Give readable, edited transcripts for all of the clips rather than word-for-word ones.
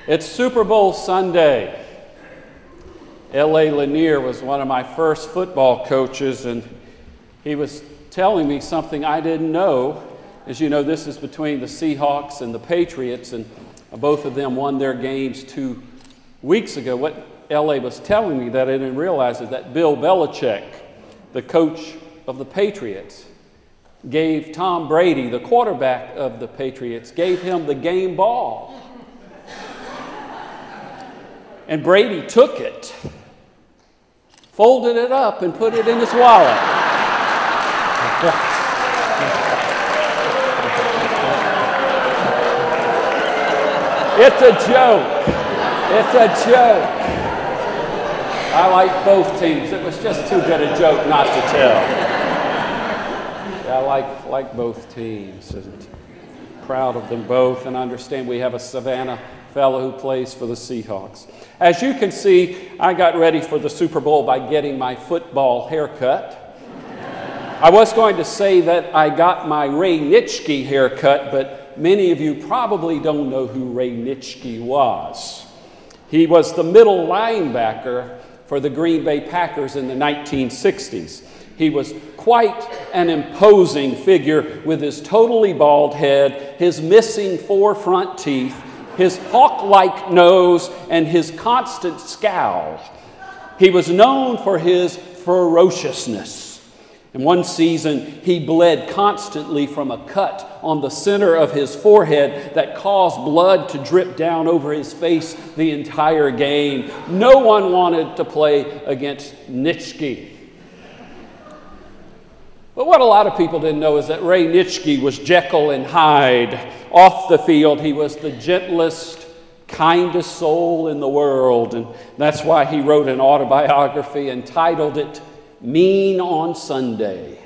It's Super Bowl Sunday. L.A. Lanier was one of my first football coaches, and he was telling me something I didn't know. As you know, this is between the Seahawks and the Patriots, and both of them won their games 2 weeks ago. What L.A. was telling me that I didn't realize is that Bill Belichick, the coach of the Patriots, gave Tom Brady, the quarterback of the Patriots, gave him the game ball. And Brady took it, folded it up, and put it in his wallet. It's a joke. It's a joke. I like both teams. It was just too good a joke not to tell. I like both teams, and proud of them both, and understand we have a Savannah fellow who plays for the Seahawks. As you can see, I got ready for the Super Bowl by getting my football haircut. I was going to say that I got my Ray Nitschke haircut, but many of you probably don't know who Ray Nitschke was. He was the middle linebacker for the Green Bay Packers in the 1960s. He was quite an imposing figure with his totally bald head, his missing 4 front teeth, his hawk-like nose, and his constant scowl. He was known for his ferociousness. In one season, he bled constantly from a cut on the center of his forehead that caused blood to drip down over his face the entire game. No one wanted to play against Nitschke. But what a lot of people didn't know is that Ray Nitschke was Jekyll and Hyde. Off the field, he was the gentlest, kindest soul in the world, and that's why he wrote an autobiography and titled it Mean on Sunday.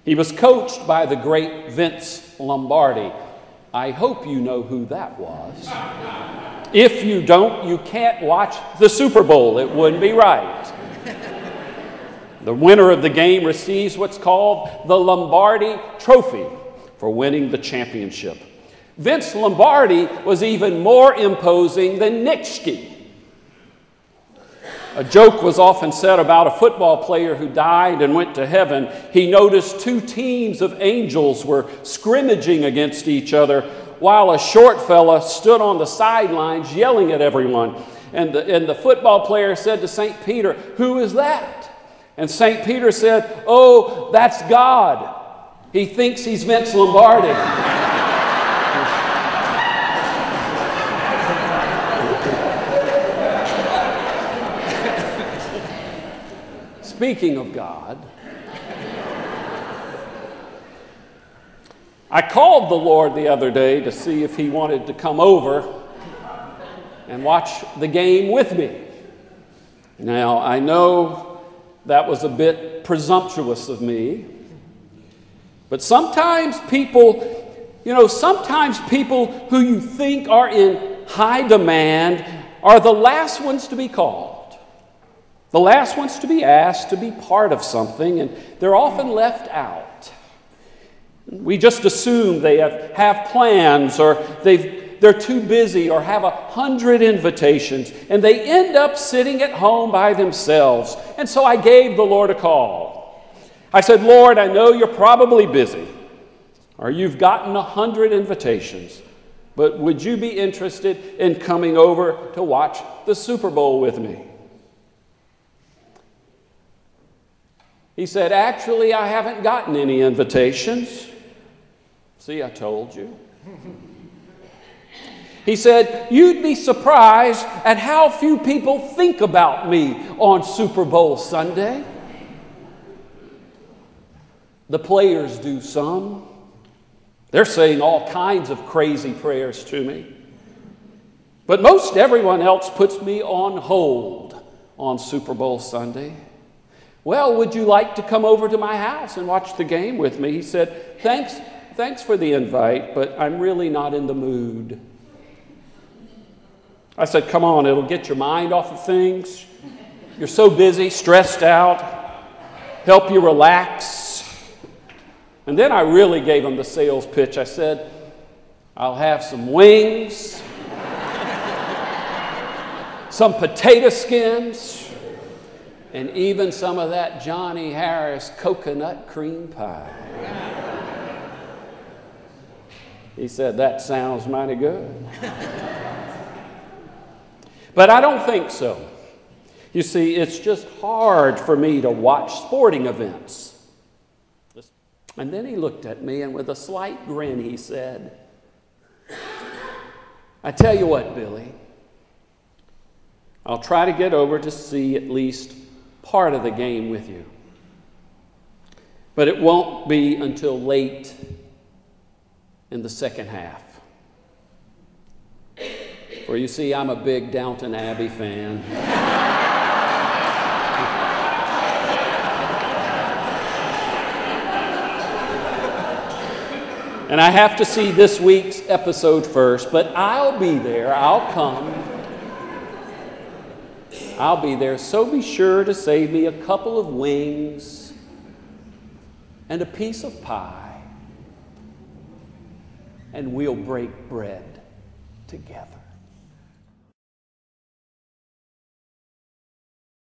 He was coached by the great Vince Lombardi. I hope you know who that was. If you don't, you can't watch the Super Bowl. It wouldn't be right. The winner of the game receives what's called the Lombardi Trophy for winning the championship. Vince Lombardi was even more imposing than Nitschke. A joke was often said about a football player who died and went to heaven. He noticed 2 teams of angels were scrimmaging against each other while a short fella stood on the sidelines yelling at everyone. And the football player said to St. Peter, "Who is that?" And St. Peter said, "Oh, that's God. He thinks he's Vince Lombardi." Speaking of God, I called the Lord the other day to see if he wanted to come over and watch the game with me. Now, I know that was a bit presumptuous of me. But sometimes people who you think are in high demand are the last ones to be called, the last ones to be asked to be part of something, and they're often left out. We just assume they have plans, or they're too busy, or have 100 invitations, and they end up sitting at home by themselves. And so I gave the Lord a call. I said, "Lord, I know you're probably busy, or you've gotten 100 invitations, but would you be interested in coming over to watch the Super Bowl with me?" He said, "Actually, I haven't gotten any invitations." See, I told you. He said, "You'd be surprised at how few people think about me on Super Bowl Sunday. The players do some. They're saying all kinds of crazy prayers to me. But most everyone else puts me on hold on Super Bowl Sunday. Well, would you like to come over to my house and watch the game with me?" He said, Thanks for the invite, but I'm really not in the mood." I said, "Come on, it'll get your mind off of things. You're so busy, stressed out. Help you relax." And then I really gave him the sales pitch. I said, I'll have some wings, some potato skins, and even some of that Johnny Harris coconut cream pie. He said, that sounds mighty good. But I don't think so. You see, it's just hard for me to watch sporting events. And then he looked at me, and with a slight grin, he said, I tell you what, Billy, I'll try to get over to see at least part of the game with you. But it won't be until late in the second half. For you see, I'm a big Downton Abbey fan. And I have to see this week's episode first, but I'll be there. I'll come. I'll be there, so be sure to save me a couple of wings and a piece of pie, and we'll break bread together.